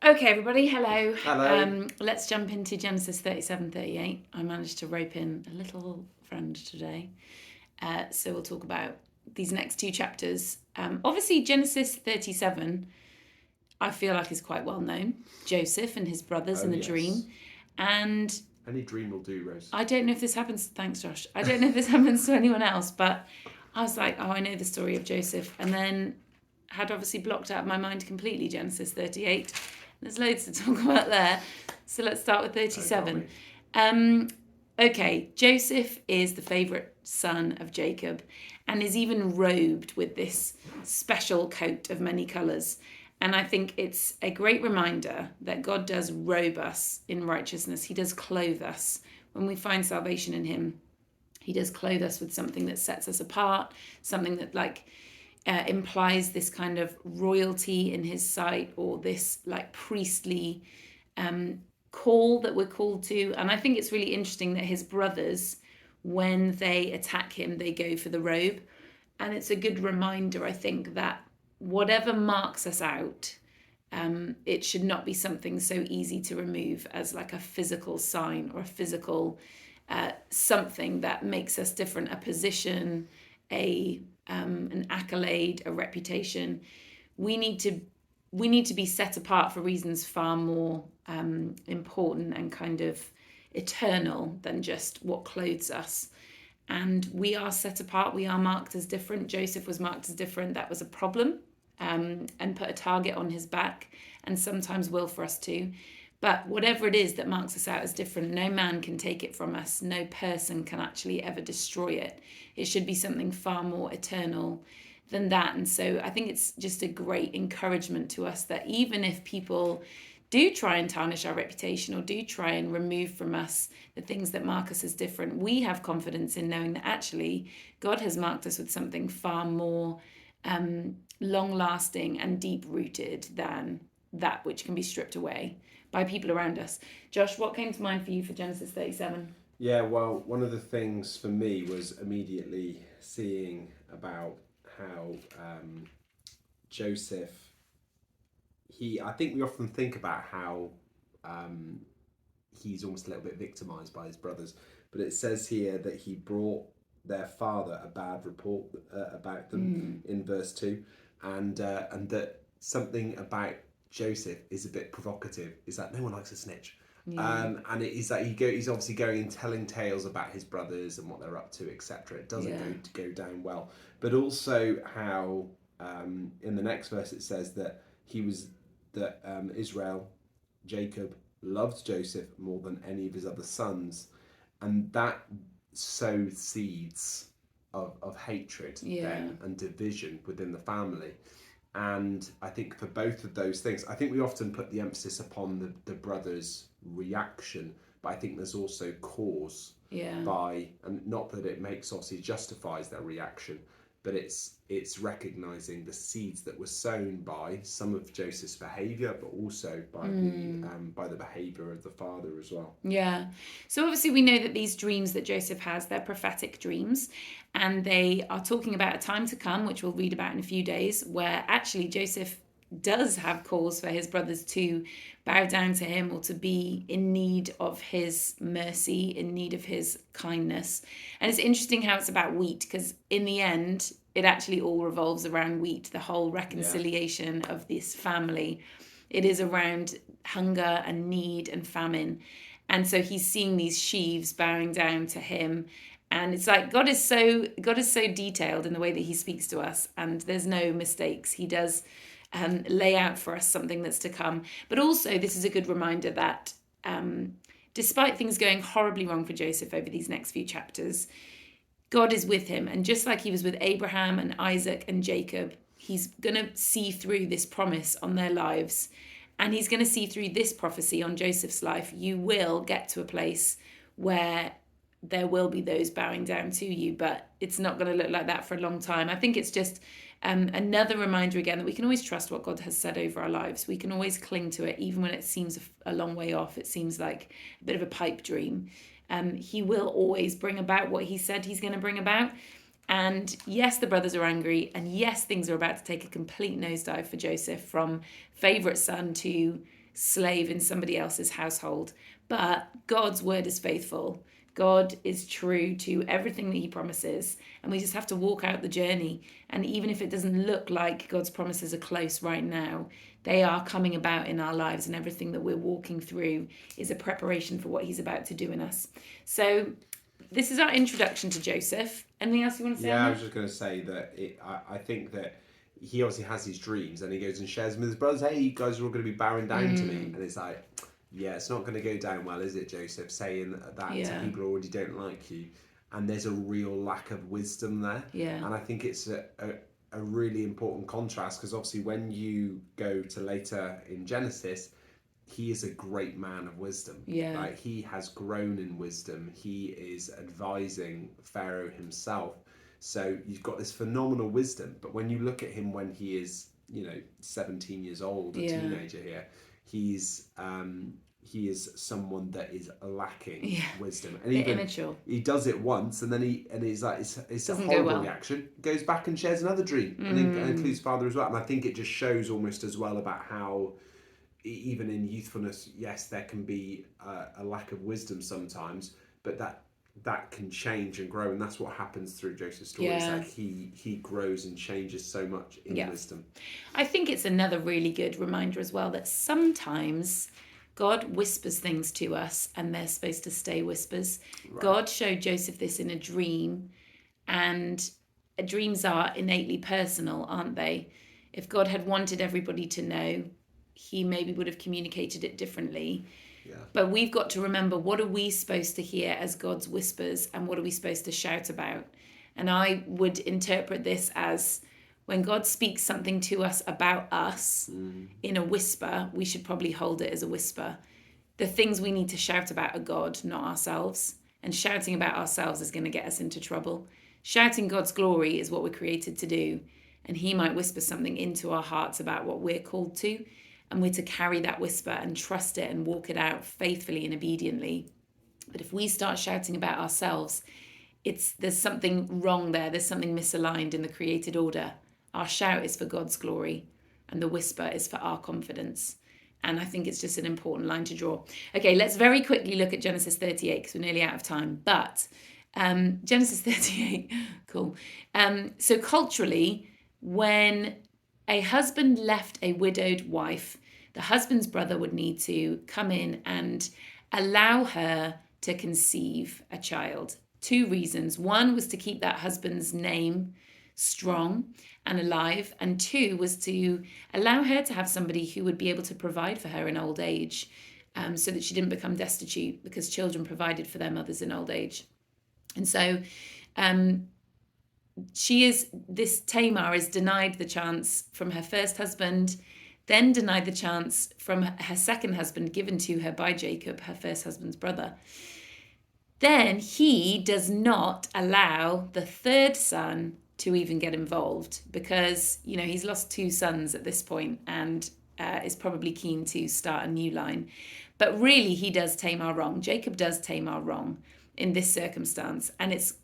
Okay, everybody, hello. Hello. Let's jump into Genesis 37:38. I managed to rope in a little friend today. So we'll talk about these next two chapters. Obviously, Genesis 37, I feel like is quite well known. Joseph and his brothers in the dream. And Any dream will do, Rose. I don't know if this happens, thanks Josh, I don't know if this happens to anyone else, but I was like, oh, I know the story of Joseph. And then had obviously blocked out of my mind completely Genesis 38. There's loads to talk about there. So let's start with 37. Okay, Joseph is the favourite son of Jacob and is even robed with this special coat of many colours. And I think it's a great reminder that God does robe us in righteousness. He does clothe us. When we find salvation in him, he does clothe us with something that sets us apart, something that implies this kind of royalty in his sight, or this like priestly call that we're called to. And I think it's really interesting that his brothers, when they attack him, they go for the robe. And it's a good reminder, I think, that whatever marks us out, it should not be something so easy to remove as like a physical sign or a physical something that makes us different, a position, an accolade, a reputation. We need to be set apart for reasons far more important and kind of eternal than just what clothes us. And we are set apart. We are marked as different. Joseph was marked as different. That was a problem, and put a target on his back, and sometimes will for us too. But whatever it is that marks us out as different, no man can take it from us. No person can actually ever destroy it. It should be something far more eternal than that. And so I think it's just a great encouragement to us that even if people do try and tarnish our reputation or do try and remove from us the things that mark us as different, we have confidence in knowing that actually God has marked us with something far more long-lasting and deep-rooted than that which can be stripped away by people around us. Josh, what came to mind for you for Genesis 37? Yeah, well, one of the things for me was immediately seeing about how Joseph, I think we often think about how he's almost a little bit victimized by his brothers, but it says here that he brought their father a bad report about them in verse 2, and that something about Joseph is a bit provocative, is that no one likes a snitch. And it is that he's obviously going and telling tales about his brothers and what they're up to, etc. It doesn't go down well. But also how in the next verse it says that Israel, Jacob, loved Joseph more than any of his other sons, and that sowed seeds of hatred then and division within the family. And I think for both of those things, I think we often put the emphasis upon the brothers' reaction, but I think there's also cause by, and not that it makes, obviously justifies their reaction, but it's recognizing the seeds that were sown by some of Joseph's behavior, but also by the behavior of the father as well. Yeah. So obviously we know that these dreams that Joseph has, they're prophetic dreams, and they are talking about a time to come, which we'll read about in a few days, where actually Joseph does have cause for his brothers to bow down to him or to be in need of his mercy, in need of his kindness. And it's interesting how it's about wheat, because in the end, it actually all revolves around wheat, the whole reconciliation of this family. It is around hunger and need and famine. And so he's seeing these sheaves bowing down to him. And it's like God is so detailed in the way that he speaks to us, and there's no mistakes. He does lay out for us something that's to come. But also, this is a good reminder that despite things going horribly wrong for Joseph over these next few chapters, God is with him. And just like he was with Abraham and Isaac and Jacob, he's going to see through this promise on their lives. And he's going to see through this prophecy on Joseph's life. You will get to a place where there will be those bowing down to you, but it's not going to look like that for a long time. I think it's just another reminder again that we can always trust what God has said over our lives. We can always cling to it, even when it seems a long way off. It seems like a bit of a pipe dream. He will always bring about what he said he's going to bring about. And yes, the brothers are angry, and yes, things are about to take a complete nosedive for Joseph, from favourite son to slave in somebody else's household. But God's word is faithful. God is true to everything that he promises, and we just have to walk out the journey. And even if it doesn't look like God's promises are close right now, they are coming about in our lives, and everything that we're walking through is a preparation for what he's about to do in us. So this is our introduction to Joseph. Anything else you want to say? Yeah, I was just going to say that I think that he obviously has these dreams, and he goes and shares them with his brothers. Hey, you guys are all going to be bowing down to me, and it's like, yeah, it's not going to go down well, is it, Joseph? Saying that to people who already don't like you, and there's a real lack of wisdom there. Yeah. And I think it's a really important contrast, because obviously when you go to later in Genesis, he is a great man of wisdom. Yeah. Like, he has grown in wisdom. He is advising Pharaoh himself. So you've got this phenomenal wisdom. But when you look at him when he is, 17 years old, a teenager here, he is someone that is lacking wisdom. And even immature. He does it once, and then he's like, it's a Doesn't horrible go well. reaction. Goes back and shares another dream, and includes father as well. And I think it just shows almost as well about how, even in youthfulness, yes, there can be a lack of wisdom sometimes, but that can change and grow, and that's what happens through Joseph's story. Is that he grows and changes so much in wisdom. I think it's another really good reminder as well that sometimes God whispers things to us, and they're supposed to stay whispers. Right. God showed Joseph this in a dream, and dreams are innately personal, aren't they? If God had wanted everybody to know, he maybe would have communicated it differently. Yeah. But we've got to remember, what are we supposed to hear as God's whispers, and what are we supposed to shout about? And I would interpret this as, when God speaks something to us about us in a whisper, we should probably hold it as a whisper. The things we need to shout about are God, not ourselves. And shouting about ourselves is going to get us into trouble. Shouting God's glory is what we're created to do. And he might whisper something into our hearts about what we're called to. And we're to carry that whisper and trust it and walk it out faithfully and obediently. But if we start shouting about ourselves, there's something wrong there. There's something misaligned in the created order. Our shout is for God's glory, and the whisper is for our confidence. And I think it's just an important line to draw. Okay, let's very quickly look at Genesis 38, because we're nearly out of time. But Genesis 38, cool. So culturally, when a husband left a widowed wife, the husband's brother would need to come in and allow her to conceive a child. 2 reasons. 1 was to keep that husband's name strong and alive, and 2 was to allow her to have somebody who would be able to provide for her in old age, so that she didn't become destitute, because children provided for their mothers in old age. And so Tamar is denied the chance from her first husband, then denied the chance from her second husband given to her by Jacob, her first husband's brother. Then he does not allow the third son to even get involved, because, he's lost 2 sons at this point, and is probably keen to start a new line. But really, he does Tamar wrong. Jacob does Tamar wrong in this circumstance. And it's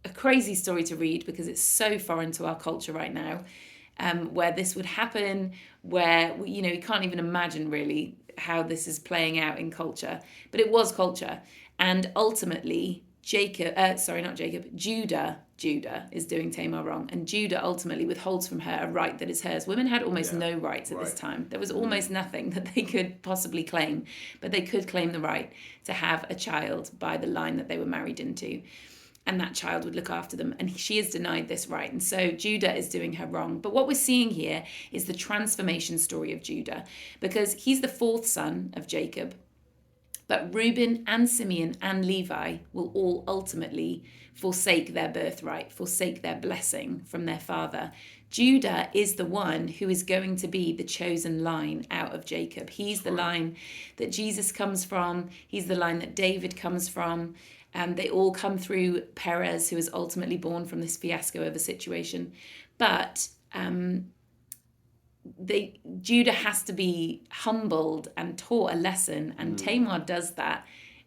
a crazy story to read, because it's so foreign to our culture right now, where this would happen, where, you can't even imagine really how this is playing out in culture. But it was culture. And ultimately, Judah is doing Tamar wrong. And Judah ultimately withholds from her a right that is hers. Women had almost no rights at this time. There was almost nothing that they could possibly claim. But they could claim the right to have a child by the line that they were married into. And that child would look after them. And she is denied this right. And so Judah is doing her wrong. But what we're seeing here is the transformation story of Judah, because he's the 4th son of Jacob. But Reuben and Simeon and Levi will all ultimately forsake their birthright, forsake their blessing from their father. Judah is the one who is going to be the chosen line out of Jacob. He's the line that Jesus comes from. He's the line that David comes from. They all come through Perez, who is ultimately born from this fiasco of a situation. But Judah has to be humbled and taught a lesson, and Tamar does that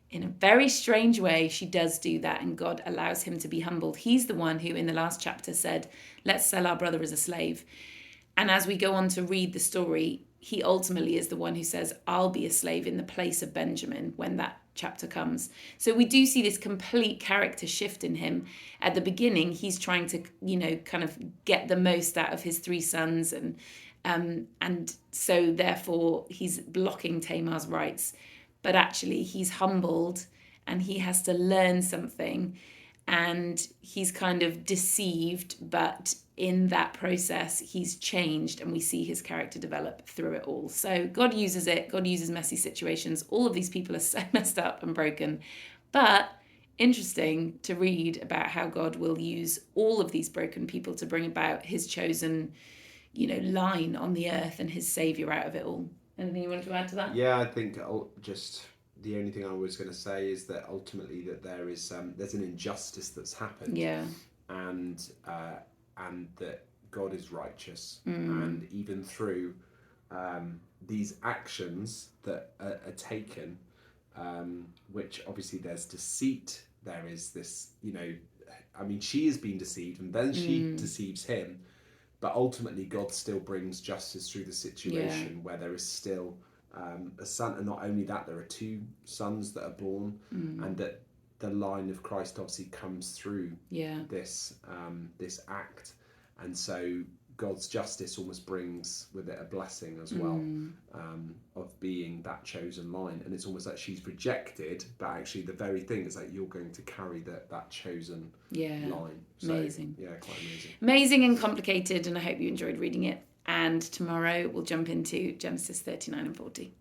in a very strange way. She does do that, and God allows him to be humbled. He's the one who in the last chapter said, let's sell our brother as a slave. And as we go on to read the story, he ultimately is the one who says, I'll be a slave in the place of Benjamin when that chapter comes. So we do see this complete character shift in him. At the beginning, he's trying to, kind of get the most out of his 3 sons, and so therefore he's blocking Tamar's rights. But actually he's humbled and he has to learn something, and he's kind of deceived, but in that process he's changed, and we see his character develop through it all. So God uses it. God uses messy situations. All of these people are so messed up and broken, but interesting to read about how God will use all of these broken people to bring about his chosen, line on the earth and his savior out of it all. Anything you want to add to that? Yeah, I think just the only thing I was going to say is that ultimately that there's an injustice that's happened, Yeah. and that God is righteous, and even through these actions that are taken, which obviously there's deceit, there is this, she has been deceived, and then she deceives him, but ultimately God still brings justice through the situation where there is still a son, and not only that, there are 2 sons that are born, and that the line of Christ obviously comes through this act, and so God's justice almost brings with it a blessing as well, of being that chosen line. And it's almost like she's rejected, but actually the very thing is like you're going to carry that chosen line. So, amazing. Yeah, quite amazing. Amazing and complicated, and I hope you enjoyed reading it. And tomorrow we'll jump into Genesis 39 and 40.